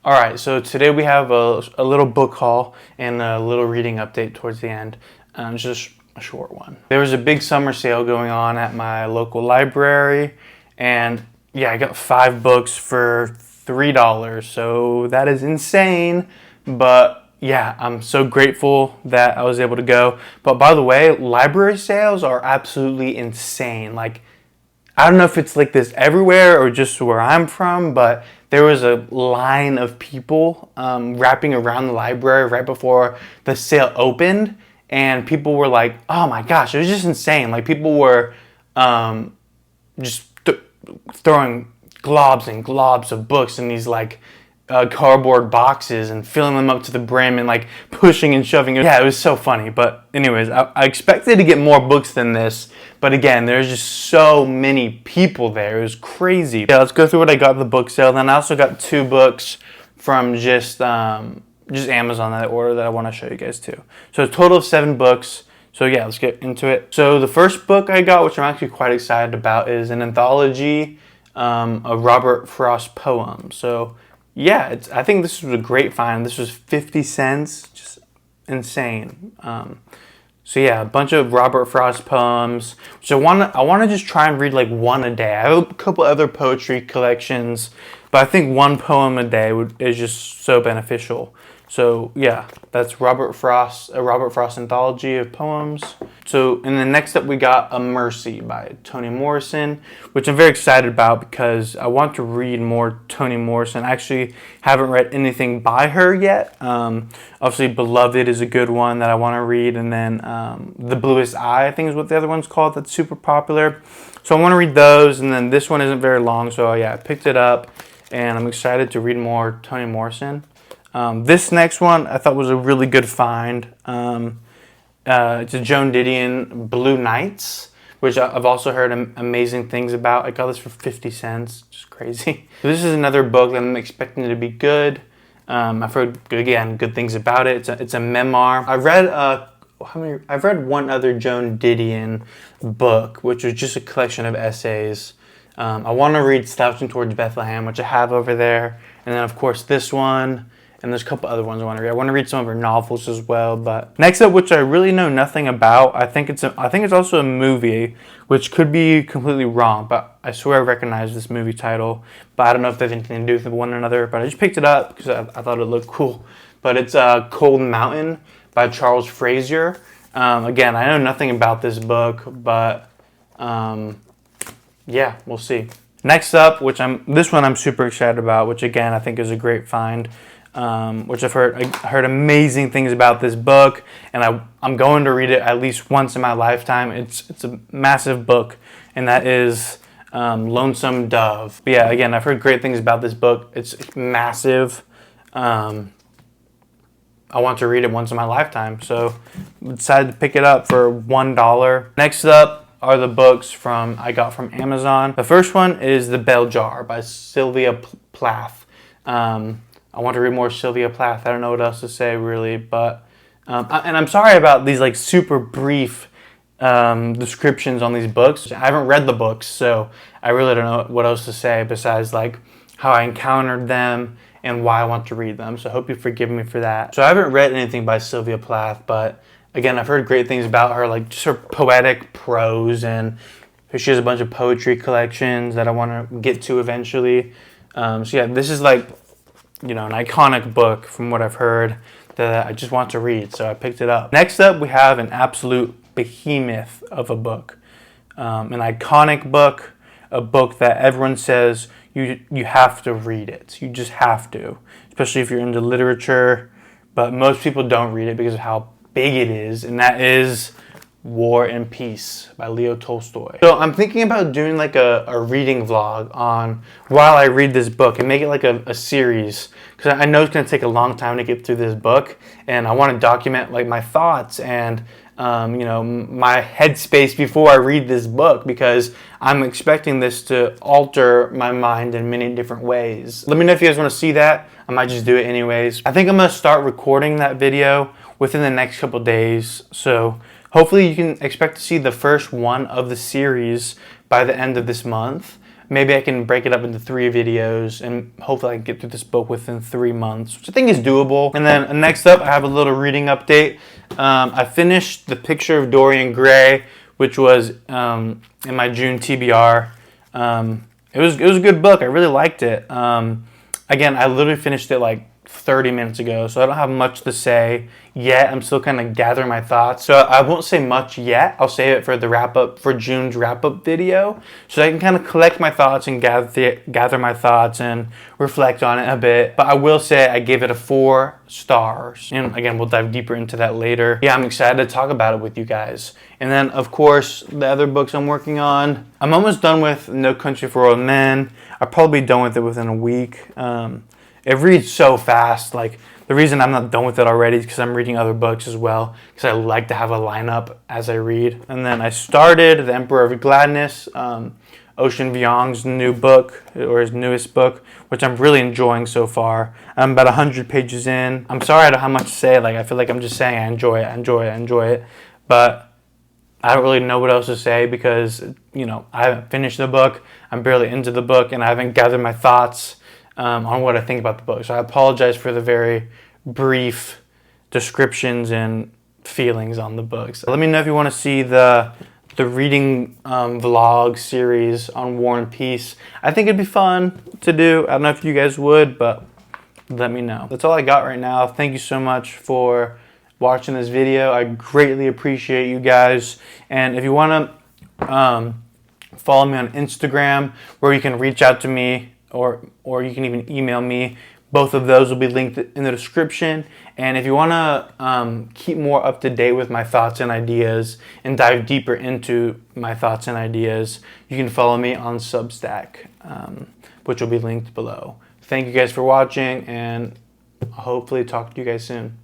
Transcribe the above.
Alright, so today we have a little book haul and a little reading update towards the end. It's just a short one. There was a big summer sale going on at my local library, and yeah, I got 5 books for $3, so that is insane, but yeah, I'm so grateful that I was able to go. But by the way, library sales are absolutely insane. Like, I don't know if it's like this everywhere or just where I'm from, but there was a line of people wrapping around the library right before the sale opened, and people were like, "Oh my gosh!" It was just insane. Like, people were just throwing globs and globs of books in these like cardboard boxes and filling them up to the brim and like pushing and shoving. Yeah, it was so funny. But anyways, I expected to get more books than this, but again, there's just so many people there. It was crazy. Yeah, let's go through what I got at the book sale. Then I also got 2 books from just Amazon that I ordered that I want to show you guys too. So a total of 7 books. So yeah, let's get into it. So the first book I got, which I'm actually quite excited about, is an anthology of Robert Frost poems. So yeah, I think this was a great find. This was 50 cents, just insane. So yeah, a bunch of Robert Frost poems. So I want to just try and read like one a day. I have a couple other poetry collections, but I think one poem a day is just so beneficial. So yeah, that's a Robert Frost anthology of poems. So and then next up we got A Mercy by Toni Morrison, which I'm very excited about because I want to read more Toni Morrison. I actually haven't read anything by her yet. Obviously Beloved is a good one that I want to read, and then The Bluest Eye, I think is what the other one's called, that's super popular. So I want to read those, and then this one isn't very long, so yeah, I picked it up and I'm excited to read more Toni Morrison. This next one I thought was a really good find. It's a Joan Didion, Blue Nights, which I've also heard amazing things about. I got this for 50 cents, just crazy. This is another book that I'm expecting to be good. I've heard, again, good things about it. It's a memoir. I've read one other Joan Didion book, which was just a collection of essays. I want to read Slouching Towards Bethlehem, which I have over there. And then, of course, this one. And there's a couple other ones I want to read. I want to read some of her novels as well. But next up, which I really know nothing about, I think it's also a movie, which could be completely wrong, but I swear I recognize this movie title. But I don't know if they have anything to do with one another. But I just picked it up because I thought it looked cool. But it's Cold Mountain by Charles Frazier. Again, I know nothing about this book, but yeah, we'll see. Next up, this one I'm super excited about, which again I think is a great find. Which I heard amazing things about this book, and I'm going to read it at least once in my lifetime. It's a massive book, and that is Lonesome Dove. But yeah, again, I've heard great things about this book. It's massive. I want to read it once in my lifetime, so I decided to pick it up for $1. Next up are the books I got from Amazon. The first one is The Bell Jar by Sylvia Plath. I want to read more Sylvia Plath. I don't know what else to say really, but and I'm sorry about these like super brief descriptions on these books. I haven't read the books, so I really don't know what else to say besides like how I encountered them and why I want to read them. So I hope you forgive me for that. So I haven't read anything by Sylvia Plath, but again, I've heard great things about her, like just her poetic prose, and she has a bunch of poetry collections that I want to get to eventually. So yeah, this is like, an iconic book from what I've heard that I just want to read, so I picked it up. Next up, we have an absolute behemoth of a book, an iconic book, a book that everyone says you have to read it. You just have to, especially if you're into literature, but most people don't read it because of how big it is, and that is War and Peace by Leo Tolstoy. So I'm thinking about doing like a reading vlog on while I read this book and make it like a series, because I know it's going to take a long time to get through this book, and I want to document like my thoughts and my headspace before I read this book, because I'm expecting this to alter my mind in many different ways. Let me know if you guys want to see that. I might just do it anyways. I think I'm going to start recording that video within the next couple days, so hopefully you can expect to see the first one of the series by the end of this month. maybe I can break it up into 3 videos, and hopefully I can get through this book within 3 months, which I think is doable. And then next up, I have a little reading update. I finished The Picture of Dorian Gray, which was in my June TBR. It was a good book. I really liked it. Again, I literally finished it like 30 minutes ago, so I don't have much to say yet. I'm still kind of gathering my thoughts, so I won't say much yet. I'll save it for the wrap up, for June's wrap up video, so I can kind of collect my thoughts and gather my thoughts and reflect on it a bit. But I will say I gave it a 4 stars, and again, we'll dive deeper into that later. Yeah, I'm excited to talk about it with you guys. And then of course the other books I'm working on, I'm almost done with No Country for Old Men. I'll probably be done with it within a week. It reads so fast. Like, the reason I'm not done with it already is because I'm reading other books as well, because I like to have a lineup as I read. And then I started The Emperor of Gladness, Ocean Vuong's new book, or his newest book, which I'm really enjoying so far. I'm about 100 pages in. I'm sorry I don't have much to say. Like, I feel like I'm just saying I enjoy it. But I don't really know what else to say because, you know, I haven't finished the book. I'm barely into the book, and I haven't gathered my thoughts on what I think about the book. So I apologize for the very brief descriptions and feelings on the book. So let me know if you want to see the reading vlog series on War and Peace. I think it'd be fun to do. I don't know if you guys would, but let me know. That's all I got right now. Thank you so much for watching this video. I greatly appreciate you guys. And if you want to follow me on Instagram, where you can reach out to me, or you can even email me. Both of those will be linked in the description. And if you want to keep more up to date with my thoughts and ideas and dive deeper into my thoughts and ideas, you can follow me on Substack, which will be linked below. Thank you guys for watching, and I'll hopefully talk to you guys soon.